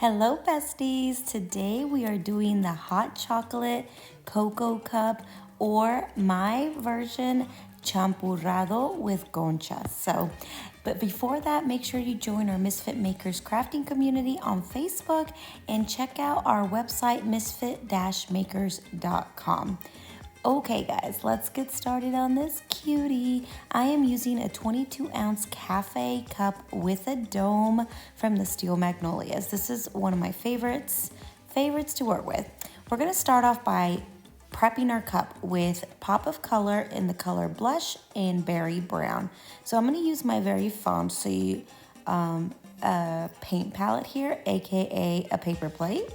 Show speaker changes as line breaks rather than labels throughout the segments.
Hello besties, today we are doing the hot chocolate cocoa cup or my version Champurrado with conchas. But before that, make sure you join our Misfit Makers crafting community on Facebook and check out our website misfit-makers.com. Okay guys, let's get started on this cutie. I am using a 22-ounce cafe cup with a dome from the Steel Magnolias. This is one of my favorites to work with. We're gonna start off by prepping our cup with pop of color in the color blush and berry brown. So I'm gonna use my very fancy paint palette here, aka a paper plate.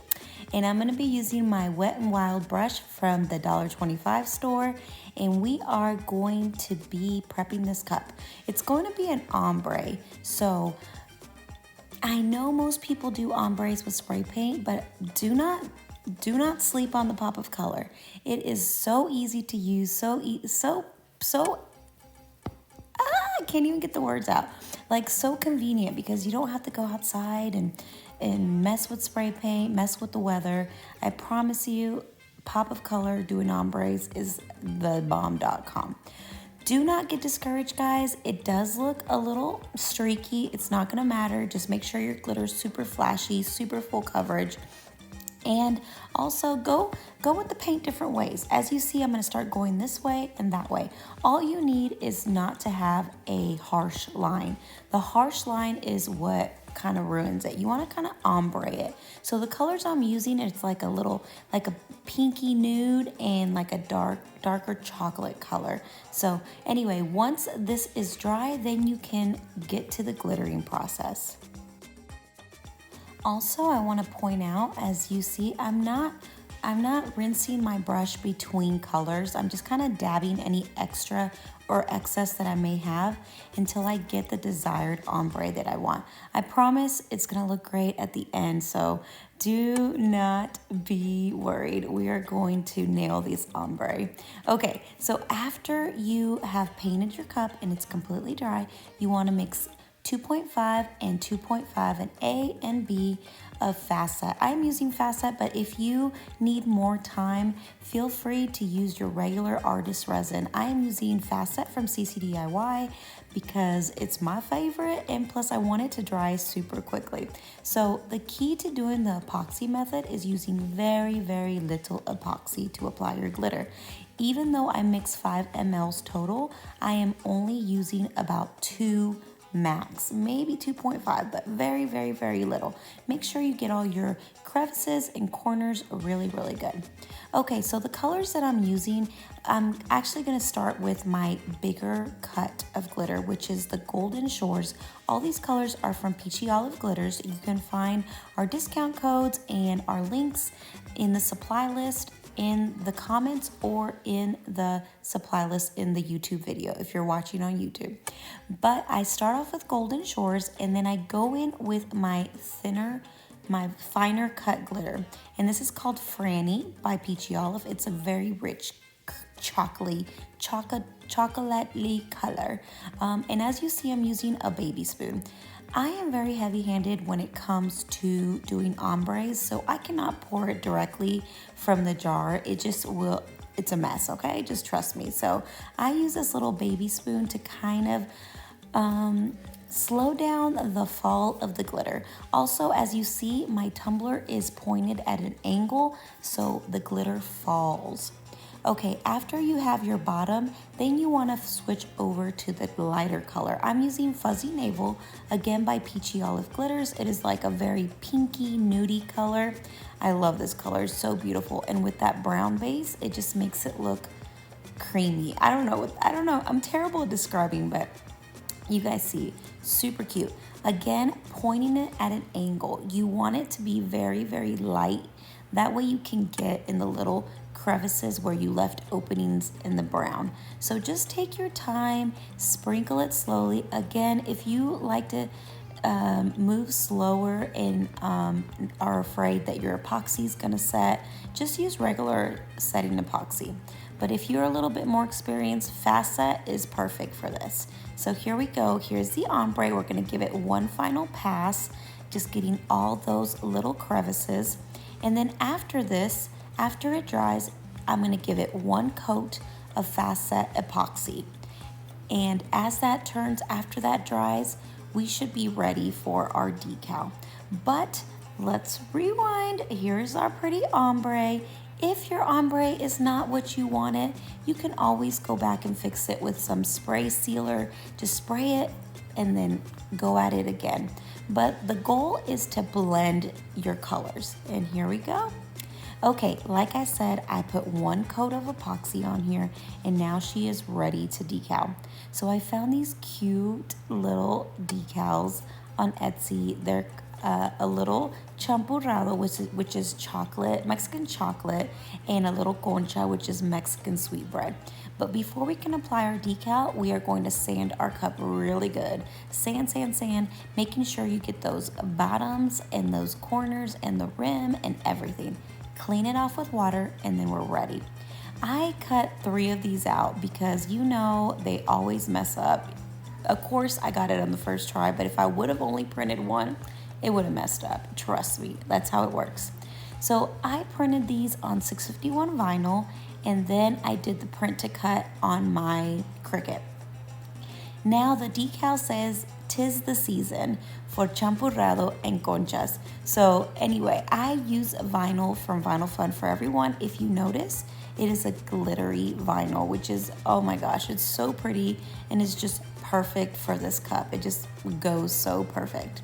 And I'm going to be using my Wet n Wild brush from the $1.25 store. And we are going to be prepping this cup. It's going to be an ombre. So I know most people do ombres with spray paint, but do not sleep on the pop of color. It is so easy to use, I can't even get the words out. Like so convenient because you don't have to go outside and mess with spray paint, mess with the weather. I promise you, pop of color doing ombres is the bomb.com. Do not get discouraged, guys. It does look a little streaky. It's not gonna matter. Just make sure your glitter is super flashy, super full coverage. And also go with the paint different ways. As you see, I'm gonna start going this way and that way. All you need is not to have a harsh line. The harsh line is what kind of ruins it. You wanna kind of ombre it. So the colors I'm using, it's like a pinky nude and like a darker chocolate color. So anyway, once this is dry, then you can get to the glittering process. Also, I want to point out, as you see, I'm not rinsing my brush between colors. I'm just kind of dabbing any extra or excess that I may have until I get the desired ombre that I want. I promise it's going to look great at the end, so do not be worried. We are going to nail this ombre. Okay, so after you have painted your cup and it's completely dry, you want to mix 2.5 and 2.5 and A and B of FastSet. I'm using FastSet, but if you need more time, feel free to use your regular artist resin. I am using FastSet from CCDIY because it's my favorite, and plus I want it to dry super quickly. So the key to doing the epoxy method is using very, very little epoxy to apply your glitter. Even though I mix 5 mLs total, I am only using about 2 max, maybe 2.5, but very, very, very little. Make sure you get all your crevices and corners really, really good. Okay, so the colors that I'm using, I'm actually going to start with my bigger cut of glitter, which is the Golden Shores. All these colors are from Peachy Olive Glitters. You can find our discount codes and our links in the supply list in the comments or in the supply list in the YouTube video if you're watching on YouTube. But I start off with Golden Shores and then I go in with my finer cut glitter. And this is called Frannie by Peachy Olive. It's a very rich chocolatey color. And as you see, I'm using a baby spoon. I am very heavy-handed when it comes to doing ombres, so I cannot pour it directly from the jar. It's a mess, okay? Just trust me. So I use this little baby spoon to kind of slow down the fall of the glitter. Also, as you see, my tumbler is pointed at an angle, so the glitter falls. Okay, after you have your bottom, then you want to switch over to the lighter color. I'm using Fuzzy Navel, again by Peachy Olive Glitters. It is like a very pinky, nudie color. I love this color, it's so beautiful. And with that brown base, it just makes it look creamy. I don't know, I'm terrible at describing, but you guys see, super cute. Again, pointing it at an angle. You want it to be very, very light. That way you can get in the little crevices where you left openings in the brown. So just take your time, sprinkle it slowly. Again, if you like to move slower and are afraid that your epoxy is gonna set, just use regular setting epoxy. But if you're a little bit more experienced, FastSet is perfect for this. So here we go. Here's the ombre. We're gonna give it one final pass just getting all those little crevices. And then after this, after it dries, I'm gonna give it one coat of FastSet epoxy. And as that turns, after that dries, we should be ready for our decal. But let's rewind. Here's our pretty ombre. If your ombre is not what you wanted, you can always go back and fix it with some spray sealer. Just spray it and then go at it again. But the goal is to blend your colors. And here we go. Okay, like I said, I put one coat of epoxy on here and now she is ready to decal. So I found these cute little decals on Etsy. They're a little Champurrado, which is chocolate, Mexican chocolate, and a little concha, which is Mexican sweetbread. But before we can apply our decal, we are going to sand our cup really good. Sand, sand, sand, making sure you get those bottoms and those corners and the rim and everything. Clean it off with water and then we're ready. I cut 3 of these out because you know they always mess up. Of course, I got it on the first try, but if I would have only printed one, it would have messed up. Trust me, that's how it works. So I printed these on 651 vinyl and then I did the print to cut on my Cricut. Now the decal says, "'Tis the season for Champurrado and conchas." So anyway, I use vinyl from Vinyl Fun for Everyone. If you notice, it is a glittery vinyl, which is, oh my gosh, it's so pretty and it's just perfect for this cup. It just goes so perfect.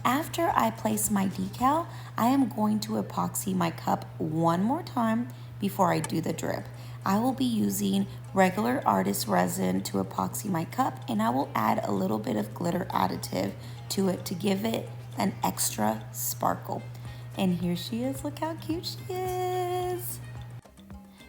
After I place my decal, I am going to epoxy my cup one more time before I do the drip. I will be using regular artist resin to epoxy my cup, and I will add a little bit of glitter additive to it to give it an extra sparkle. And here she is, look how cute she is.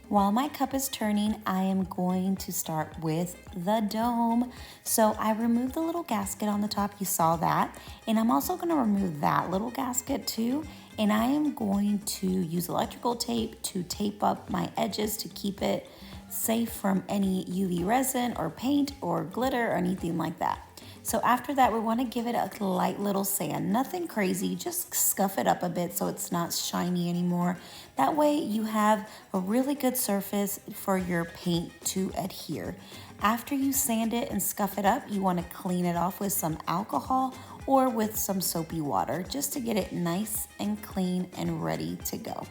While my cup is turning, I am going to start with the dome. So I removed the little gasket on the top, you saw that. And I'm also gonna remove that little gasket too. And I am going to use electrical tape to tape up my edges to keep it safe from any UV resin or paint or glitter or anything like that. So after that, we want to give it a light little sand, nothing crazy, just scuff it up a bit so it's not shiny anymore. That way you have a really good surface for your paint to adhere. After you sand it and scuff it up, you want to clean it off with some alcohol or with some soapy water just to get it nice and clean and ready to go.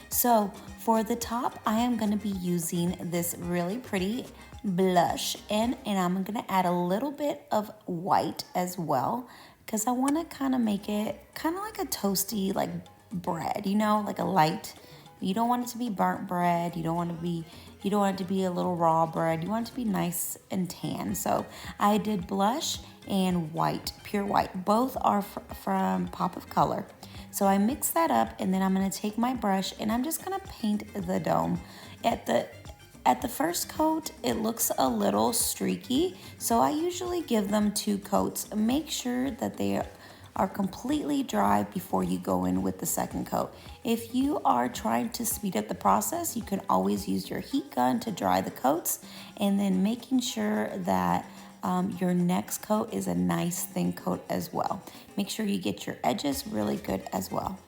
So for the top, I am going to be using this really pretty blush and I'm going to add a little bit of white as well because I want to kind of make it kind of like a toasty like bread, you know, like a light. You don't want it to be burnt bread. You don't want it to be a little raw bread. You want it to be nice and tan. So I did blush and white, pure white. Both are from Pop of Color. So I mix that up and then I'm gonna take my brush and I'm just gonna paint the dome. At the first coat, it looks a little streaky. So I usually give them 2 coats. Make sure that they are completely dry before you go in with the second coat. If you are trying to speed up the process, you can always use your heat gun to dry the coats and then making sure that your next coat is a nice thin coat as well. Make sure you get your edges really good as well.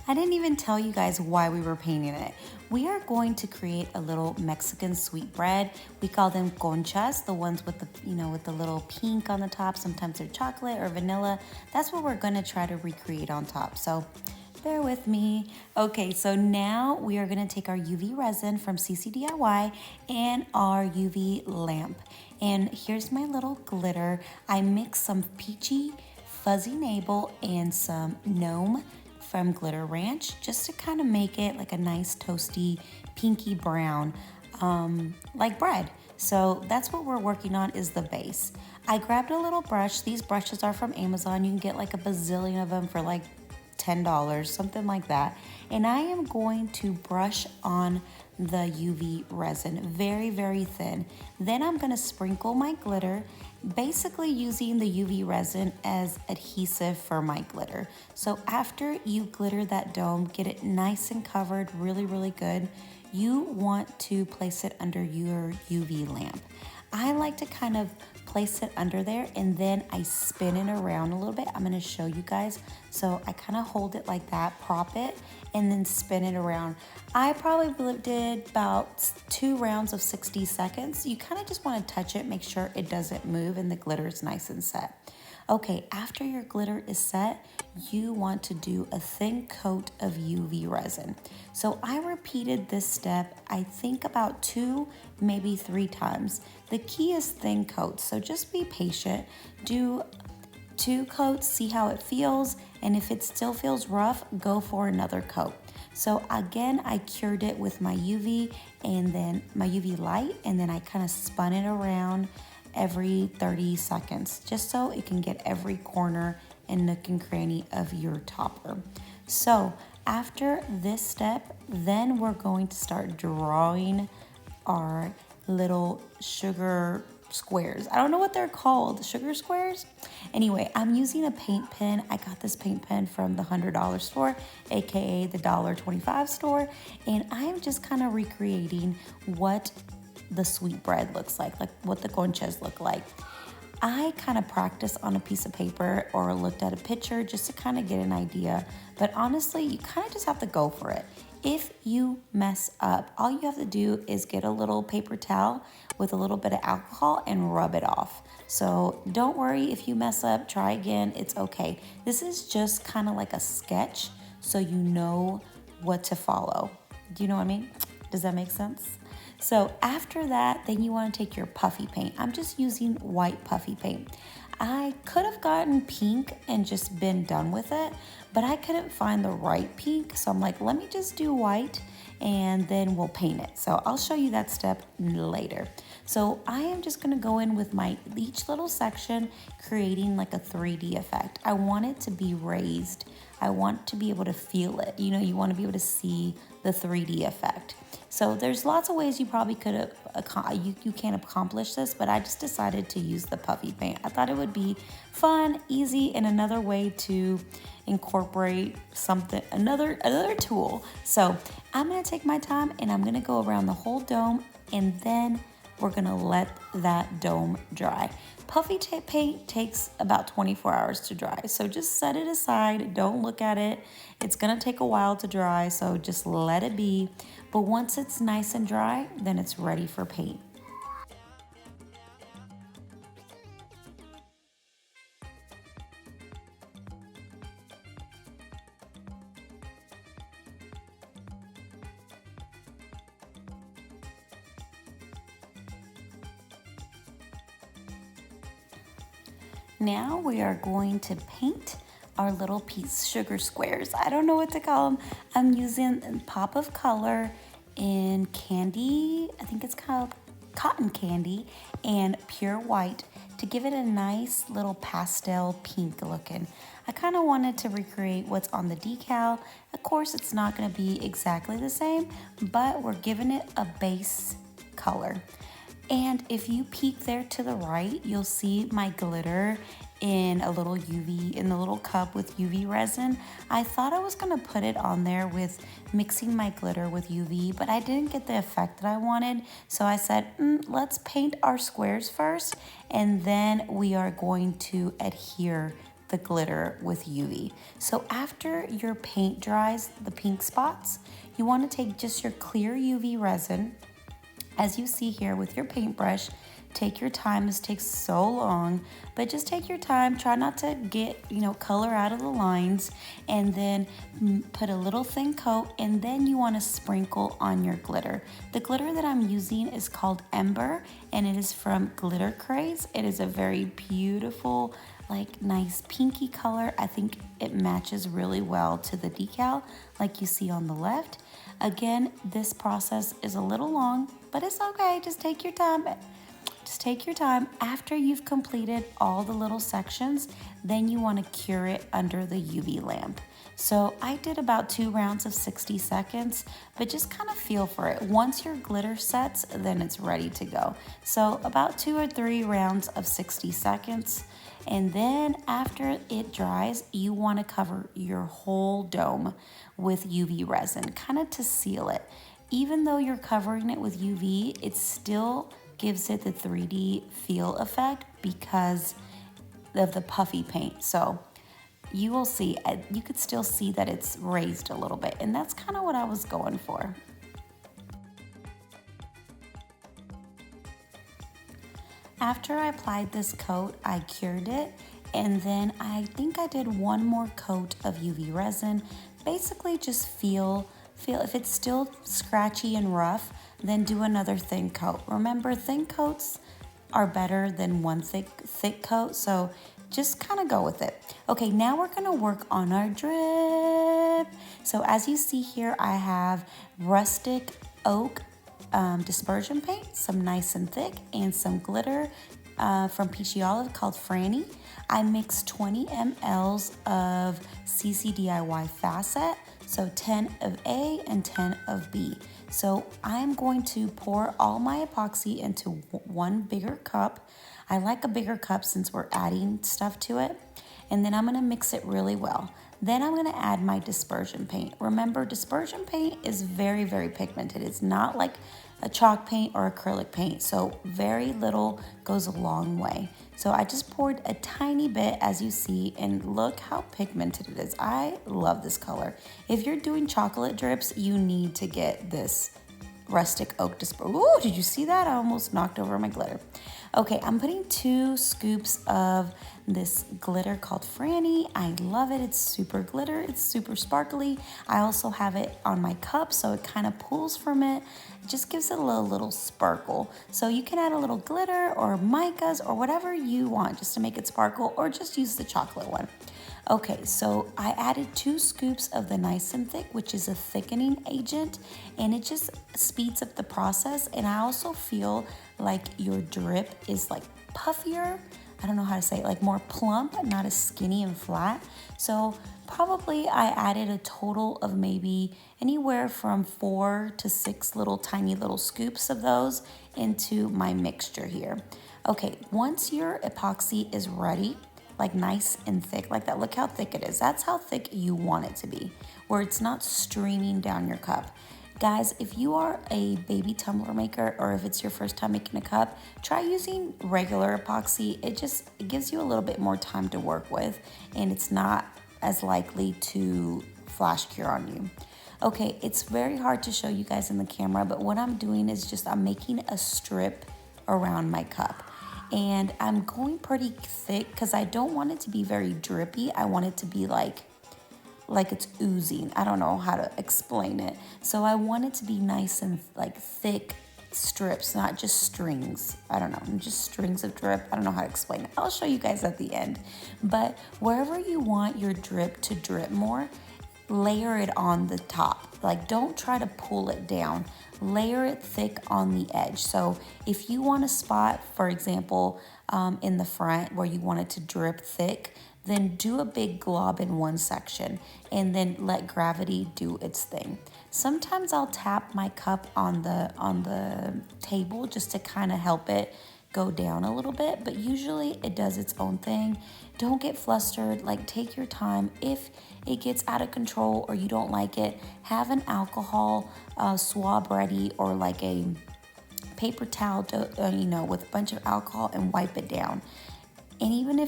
I didn't even tell you guys why we were painting it. We are going to create a little Mexican sweetbread. We call them conchas, the ones with the, with the little pink on the top. Sometimes they're chocolate or vanilla. That's what we're gonna try to recreate on top. So bear with me. Okay, so now we are gonna take our UV resin from CCDIY and our UV lamp. And here's my little glitter. I mixed some Peachy, Fuzzy Navel, and some Gnome from Glitter Ranch just to kind of make it like a nice toasty pinky brown like bread. So that's what we're working on is the base. I grabbed a little brush. These brushes are from Amazon. You can get like a bazillion of them for like $10, something like that. And I am going to brush on the UV resin very, very thin. Then I'm gonna sprinkle my glitter, basically using the UV resin as adhesive for my glitter. So after you glitter that dome, get it nice and covered, really, really good, you want to place it under your UV lamp. I like to kind of place it under there, and then I spin it around a little bit. I'm gonna show you guys. So I kind of hold it like that, prop it, and then spin it around. I probably did about 2 rounds of 60 seconds. You kind of just want to touch it, make sure it doesn't move and the glitter is nice and set. Okay, after your glitter is set, you want to do a thin coat of UV resin. So I repeated this step, I think about 2, maybe 3 times. The key is thin coats, so just be patient. Do 2 coats, see how it feels, and if it still feels rough, go for another coat. So again, I cured it with my UV and then my UV light, and then I kind of spun it around every 30 seconds, just so it can get every corner and nook and cranny of your topper. So after this step, then we're going to start drawing our little sugar squares. I don't know what they're called, sugar squares? Anyway, I'm using a paint pen. I got this paint pen from the $100 store, aka the $1.25 store, and I am just kind of recreating what the sweetbread looks like what the conchas look like. I kind of practiced on a piece of paper or looked at a picture just to kind of get an idea, but honestly, you kind of just have to go for it. If you mess up, all you have to do is get a little paper towel with a little bit of alcohol and rub it off. So don't worry if you mess up, try again, it's okay. This is just kind of like a sketch so you know what to follow. Do you know what I mean? Does that make sense? So after that, then you want to take your puffy paint. I'm just using white puffy paint. I could have gotten pink and just been done with it, but I couldn't find the right pink. So I'm like, let me just do white and then we'll paint it. So I'll show you that step later. So I am just gonna go in with each little section, creating like a 3D effect. I want it to be raised. I want to be able to feel it. You know, you want to be able to see the 3D effect. So there's lots of ways you probably could have, you can accomplish this, but I just decided to use the puffy paint. I thought it would be fun, easy, and another way to incorporate something, another tool. So I'm gonna take my time and I'm gonna go around the whole dome, and then we're gonna let that dome dry. Puffy paint takes about 24 hours to dry, so just set it aside, don't look at it. It's gonna take a while to dry, so just let it be. But once it's nice and dry, then it's ready for paint. Now we are going to paint our little sugar squares. I don't know what to call them. I'm using a pop of color in candy, I think it's called cotton candy, and pure white to give it a nice little pastel pink looking. I kind of wanted to recreate what's on the decal. Of course, it's not going to be exactly the same, but we're giving it a base color. And if you peek there to the right, you'll see my glitter in a little UV, in the little cup with UV resin. I thought I was gonna put it on there with mixing my glitter with UV, but I didn't get the effect that I wanted. So I said, let's paint our squares first, and then we are going to adhere the glitter with UV. So after your paint dries, the pink spots, you wanna take just your clear UV resin, as you see here with your paintbrush. Take your time, this takes so long, but just take your time, try not to get, color out of the lines, and then put a little thin coat, and then you want to sprinkle on your glitter. The glitter that I'm using is called Ember, and it is from Glitter Craze. It is a very beautiful, nice pinky color. I think it matches really well to the decal, like you see on the left. Again, this process is a little long, but it's okay, just take your time. Just take your time. After you've completed all the little sections, then you want to cure it under the UV lamp. So I did about 2 rounds of 60 seconds, but just kind of feel for it. Once your glitter sets, then it's ready to go. So about 2 or 3 rounds of 60 seconds. And then after it dries, you want to cover your whole dome with UV resin, kind of to seal it. Even though you're covering it with UV, it still gives it the 3D feel effect because of the puffy paint. So you will see, you could still see that it's raised a little bit, and that's kind of what I was going for. After I applied this coat, I cured it, and then I think I did one more coat of UV resin. Basically just feel if it's still scratchy and rough, then do another thin coat. Remember, thin coats are better than one thick coat, so just kind of go with it. Okay, now we're gonna work on our drip. So as you see here, I have Rustic Oak dispersion paint, some nice and thick, and some glitter from Peachy Olive called Frannie. I mixed 20 mLs of CCDIY FastSet, so 10 of A and 10 of B. So I'm going to pour all my epoxy into one bigger cup. I like a bigger cup since we're adding stuff to it. And then I'm gonna mix it really well. Then I'm gonna add my dispersion paint. Remember, dispersion paint is very, very pigmented. It's not like a chalk paint or acrylic paint, so very little goes a long way. So I just poured a tiny bit, as you see, and look how pigmented it is. I love this color. If you're doing chocolate drips, you need to get this Rustic Oak Dispersion. Ooh, did you see that? I almost knocked over my glitter. Okay, I'm putting 2 scoops of this glitter called Frannie. I love it. It's super glitter. It's super sparkly. I also have it on my cup, so it kind of pulls from it. It just gives it a little sparkle. So you can add a little glitter or micas or whatever you want just to make it sparkle, or just use the chocolate one. Okay, so I added 2 scoops of the Nice and Thick, which is a thickening agent, and it just speeds up the process. And I also feel like your drip is like puffier. I don't know how to say it, like more plump, not as skinny and flat. So probably I added a total of maybe anywhere from 4 to 6 little tiny little scoops of those into my mixture here. Okay, once your epoxy is ready, like nice and thick like that, look how thick it is. That's how thick you want it to be, where it's not streaming down your cup. Guys, if you are a baby tumbler maker, or if it's your first time making a cup, try using regular epoxy. It gives you a little bit more time to work with, and it's not as likely to flash cure on you. Okay, it's very hard to show you guys in the camera, but what I'm doing is just I'm making a strip around my cup. And I'm going pretty thick because I don't want it to be very drippy. I want it to be like it's oozing. I don't know how to explain it. So I want it to be nice and like thick strips, not just strings. I don't know, just strings of drip. I don't know how to explain it. I'll show you guys at the end. But wherever you want your drip to drip more, layer it on the top. Like, don't try to pull it down. Layer it thick on the edge. So if you want a spot, for example, in the front where you want it to drip thick, then do a big glob in one section and then let gravity do its thing. Sometimes I'll tap my cup on the table just to kind of help it go down a little bit, but usually it does its own thing. Don't get flustered, like take your time. If it gets out of control or you don't like it, have an alcohol swab ready, or like a paper towel, with a bunch of alcohol, and wipe it down. And even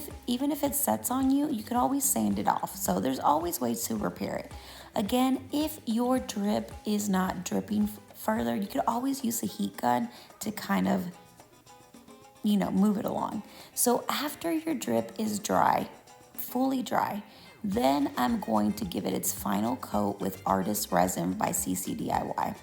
if it sets on you, you can always sand it off. So there's always ways to repair it. Again, if your drip is not dripping further, you could always use a heat gun to kind of move it along. So after your drip is dry, fully dry, then I'm going to give it its final coat with Artist Resin by CCDIY.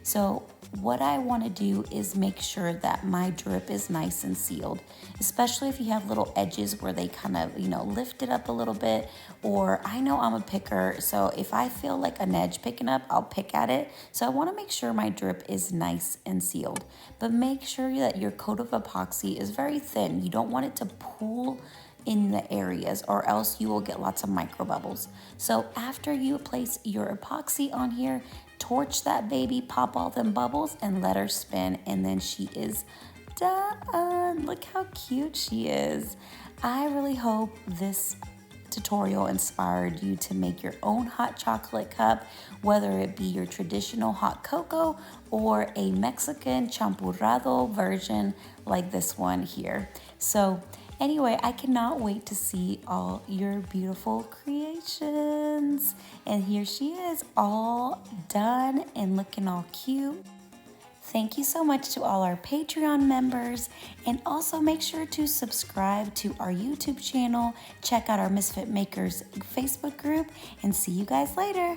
So what I want to do is make sure that my drip is nice and sealed, especially if you have little edges where they kind of, lift it up a little bit. Or I know I'm a picker, so if I feel like an edge picking up, I'll pick at it. So I want to make sure my drip is nice and sealed. But make sure that your coat of epoxy is very thin. You don't want it to pool in the areas, or else you will get lots of micro bubbles. So after you place your epoxy on here, torch that baby, pop all them bubbles, and let her spin, and then she is done. Look how cute she is. I really hope this tutorial inspired you to make your own hot chocolate cup, whether it be your traditional hot cocoa or a Mexican Champurrado version like this one here. So anyway, I cannot wait to see all your beautiful creations. And here she is, all done and looking all cute. Thank you so much to all our Patreon members, and also make sure to subscribe to our YouTube channel, check out our Misfit Makers Facebook group, and see you guys later.